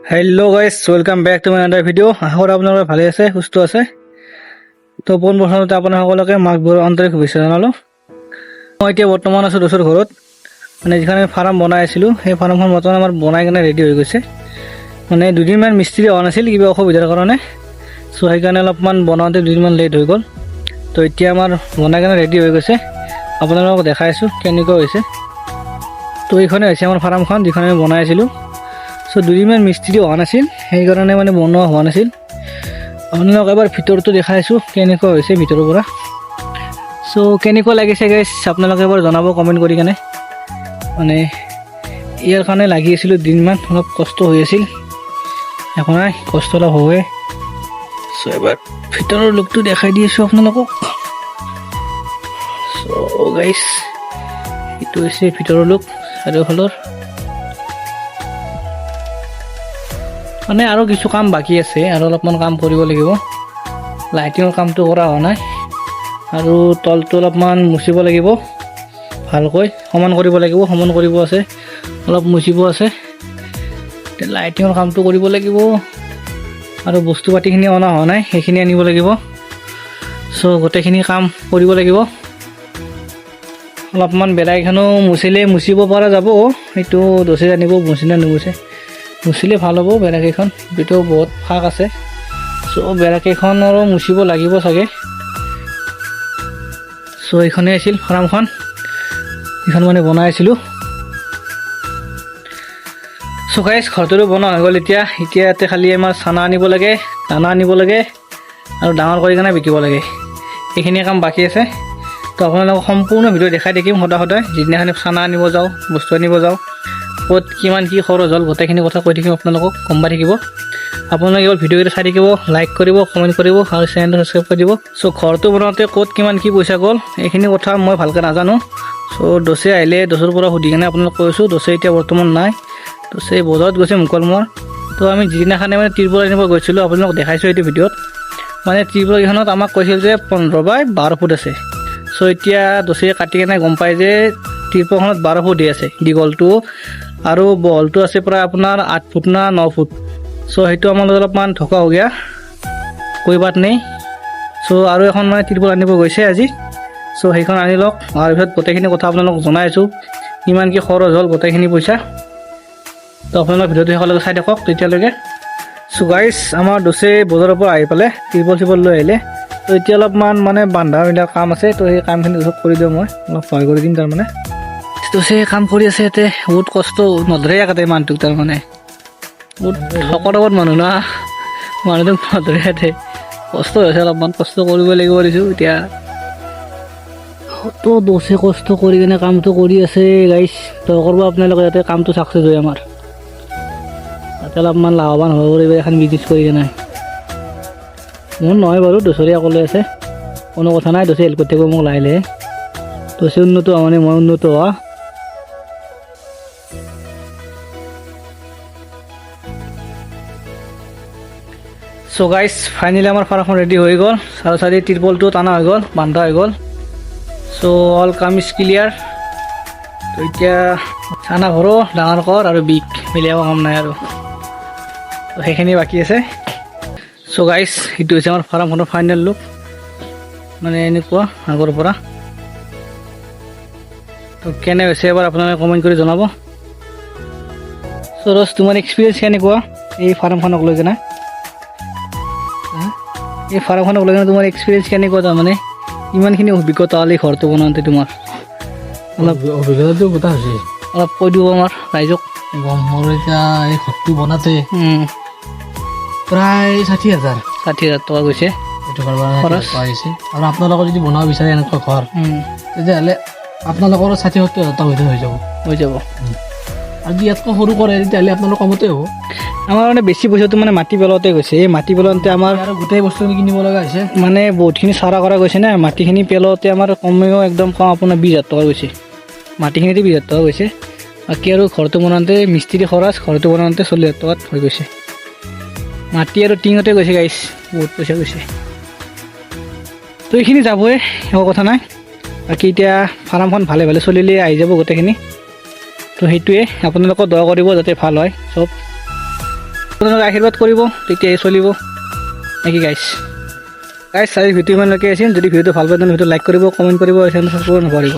Hello guys welcome back to my another ভিডিও। আশা কৰো আপোনালোকে ভালে আছে সুস্থ আছে। তো পোন প্ৰথমতে আপোনালোকে মাঘ বিহুৰ আন্তৰিক শুভেচ্ছা জনালো। মই এতিয়া বৰ্তমান আছো দোসৰ ঘৰত, মানে যিখানে ফাৰ্ম বনাই আছিলো সেই ফাৰ্মখন বৰ্তমান আমাৰ বনাই কেনে ৰেডি হৈ গৈছে। মানে দুদিনমান মিস্ত্ৰী অহা নাছিল কিবা অসুবিধাৰ কাৰণে, সো সেইকাৰণে অলপমান বনাওঁতে দুদিনমান লেট হৈ গ'ল। তো এতিয়া আমাৰ বনাই কেনে ৰেডি হৈ গৈছে, আপোনালোকক দেখাই আছো কেনেকুৱা হৈছে। তো এইখনে হৈছে আমাৰ ফাৰ্মখন যিখন আমি বনাই আছিলো। সো দুদিনমান মিস্ত্ৰী অহা নাছিল সেইকাৰণে মানে বনোৱা হোৱা নাছিল। আপোনালোকক এবাৰ ভিতৰটো দেখাইছোঁ কেনেকুৱা হৈছে ভিতৰৰ পৰা। সো কেনেকুৱা লাগিছে গাইছ আপোনালোকে এবাৰ জনাব কমেণ্ট কৰি কেনে। মানে ইয়াৰ কাৰণে লাগি আছিলোঁ দিনমান, অলপ কষ্ট হৈ আছিল, একো নাই কষ্ট অলপ হয়। সো এবাৰ ভিতৰৰ লুকটো দেখাই দি আছোঁ আপোনালোকক। সো গাইছ এইটো হৈছে ভিতৰৰ লুক চাৰিওফালৰ। মানে আৰু কিছু কাম বাকী আছে, আৰু অলপমান কাম কৰিব লাগিব। লাইটিঙৰ কামটো কৰা হোৱা নাই, আৰু তলটো অলপমান মুচিব লাগিব, ভালকৈ সমান কৰিব লাগিব, সমান কৰিব আছে, অলপ মুচিব আছে। লাইটিঙৰ কামটো কৰিব লাগিব, আৰু বস্তু পাতিখিনি অনা হোৱা নাই সেইখিনি আনিব লাগিব। চ' গোটেইখিনি কাম কৰিব লাগিব। অলপমান বেলাইখনো মুচিব পৰা যাব, সেইটো দচে জানিব মুচি নে নুমুচে। মুচিলে ভাল হ'ব বেৰাকেইখন, ভিতৰত বহুত ফাঁক আছে। চ' বেৰাকেইখনৰো মুচিব লাগিব চাগে। চ' এইখনেই আছিল ফাৰ্মখন, এইখন মানে বনাই আছিলোঁ। চ' গাইছ ঘৰটোৰো বনোৱা হৈ গ'ল। এতিয়া ইয়াতে খালি আমাৰ চানা আনিব লাগে, দানা আনিব লাগে, আৰু ডাঙৰ কৰি কেনে বিকিব লাগে। এইখিনি কাম বাকী আছে। তো আপোনালোকক সম্পূৰ্ণ ভিডিঅ' দেখাই থাকিম সদায় যিদিনাখন চানা আনিব যাওঁ, বস্তু আনিব যাওঁ, ক'ত কিমান কি খৰচ হ'ল গোটেইখিনি কথা কৈ থাকিম আপোনালোকক, গম পাই থাকিব। আপোনালোকে কেৱল ভিডিঅ'কেইটা চাই থাকিব, লাইক কৰিব, কমেণ্ট কৰিব, আৰু চেনেলটো ছাবস্ক্ৰাইব কৰি দিব। চ' ঘৰটো বনাওঁতে ক'ত কিমান কি পইচা গ'ল এইখিনি কথা মই ভালকৈ নাজানো। চ' দচে আহিলে দচৰ পৰা সুধি কেনে আপোনালোক কৈছোঁ। দচে এতিয়া বৰ্তমান নাই, দচে বজাৰত গৈছে মুকলমোৱাৰ। তো আমি যিদিনাখনে মানে ত্ৰিপল আনিব গৈছিলোঁ আপোনালোকক দেখাইছোঁ এইটো ভিডিঅ'ত। মানে ত্ৰিপলকেইখনত আমাক কৈছিল যে 15 বাই 12 ফুট আছে। চ' এতিয়া দচে কাটি কেনে গম পায় যে ত্ৰিপলখনত 12 ফুট আছে দীঘলটো, আৰু বহলটো আছে প্ৰায় আপোনাৰ 8 ফুট না 9 ফুট। চ' সেইটো আমাৰ অলপমান ধকা হৈ গয়া, কৈ বাত নেই। চ' আৰু এখন মানে ত্ৰিপল আনিব গৈছে আজি। চ' সেইখন আনি লওক, আৰু পিছত গোটেইখিনি কথা আপোনালোকক জনাই আছোঁ কিমান কি খৰচ হ'ল গোটেইখিনি পইচা। তো আপোনালোক ভিডিঅ'টো শেষলৈকে চাই থাকক তেতিয়ালৈকে। চ' গাইছ আমাৰ দচে বজাৰৰ পৰা আহি পেলাই ত্ৰিপল লৈ আহিলে। তো এতিয়া অলপমান মানে বান্ধা মেলা কাম আছে, তো সেই কামখিনি চব কৰি দিওঁ, মই অলপ সহায় কৰি দিম তাৰমানে। দচে কাম কৰি আছে ইয়াতে, বহুত কষ্ট নধৰে ইয়াতে মানুহটোক, তাৰমানে বহুত শকত মানুহ না, মানুহটোক নধৰে ইয়াতে, কষ্ট হৈছে অলপমান, কষ্ট কৰিব লাগিব দিছোঁ এতিয়া। তো দচে কষ্ট কৰি কিনে কামটো কৰি আছে গাইছ। তো কৰিব আপোনালোকে ইয়াতে কামটো ছাকচেছ হয় আমাৰ, তাতে অলপমান লাভৱান হ'ব পাৰিব এখন বিজনেছ কৰি কিনে। মোৰ নহয় বাৰু, দচৰে অকলে আছে, কোনো কথা নাই। দচে হেল্প কৰি থাকিব মোক লাহে লাহে। দচে উন্নত হোৱা মানে মই উন্নত হোৱা। চ' গাইছ ফাইনেলি আমাৰ ফাৰ্মখন ৰেডি হৈ গ'ল, চাৰি ত্ৰিপলটো টানা হৈ গ'ল, বান্ধা হৈ গ'ল। চ' অল কাম ইজ ক্লিয়াৰ। তো এতিয়া চানা ভৰো, ডাঙৰ কৰ আৰু বিক, মিলিয়াব কাম নাই আৰু। তো সেইখিনি বাকী আছে। চ' গাইছ সেইটো হৈছে আমাৰ ফাৰ্মখনৰ ফাইনেল লুক, মানে এনেকুৱা আগৰ পৰা। তো কেনে হৈছে এবাৰ আপোনালোকে কমেণ্ট কৰি জনাব। চ' ৰজ তোমাৰ এক্সপিৰিয়েঞ্চ কেনেকুৱা এই ফাৰ্মখনক লৈ কিনে? এই ফাৰ্মখনক লৈ কিনে তোমাৰ এক্সপিৰিয়েঞ্চ কেনেকুৱা? তাৰমানে ইমানখিনি অভিজ্ঞতা হ'ল এই ঘৰটো বনাওঁতে তোমাৰ? অলপ অভিজ্ঞতাটো কথা হৈছে, অলপ কৈ দিব আমাৰ ৰাইজক। মোৰ এতিয়া এই ঘৰটো বনাওঁতে প্ৰায় 60,000 টকা গৈছে এইটো খৰচ আহিছে। আৰু আপোনালোকৰ যদি বনাব বিচাৰে এনেকুৱা ঘৰ, তেতিয়াহ'লে আপোনালোকৰো 60,000-70,000 টকা ভিতৰত হৈ যাব। আৰু যদি ইয়াতকৈ সৰু কৰে তেতিয়াহ'লে আপোনালোকৰ কমতে হ'ব। আমাৰ মানে বেছি পইচাটো মানে মাটি পেলাওঁতে গৈছে। এই মাটি পেলাওঁতে আমাৰ আৰু গোটেই বস্তুখিনি কিনিব লগা হৈছে, মানে বহুতখিনি চাৰা কৰা গৈছে না। মাটিখিনি পেলাওঁতে আমাৰ কমেও একদম কম আপোনাৰ 20,000 টকা গৈছে, মাটিখিনিতে 20,000 টকা গৈছে। বাকী আৰু ঘৰটো বনাওঁতে মিস্ত্ৰী খৰচ, ঘৰটো বনাওঁতে 40,000 টকাত হৈ গৈছে। মাটি আৰু টিঙতে গৈছে গাইছ, বহুত পইচা গৈছে। তো এইখিনি যাবই, একো কথা নাই। বাকী এতিয়া ফাৰ্মখন ভালে চলিলে আহি যাব গোটেইখিনি। তো সেইটোৱে আপোনালোকক দয়া কৰিব যাতে ভাল হয় চব। আপোনালোকে আশীৰ্বাদ কৰিব তেতিয়াহে চলিব নেকি গাইছ গাইছ আজি ভিডিঅ' ইমানলৈকে আছিল যদি ভিডিঅ'টো ভাল পায় তেন্তে ভিডিঅ'টো লাইক কৰিব কমেণ্ট কৰিব আৰু চেনেল ছাবস্ক্ৰাইব নকৰিব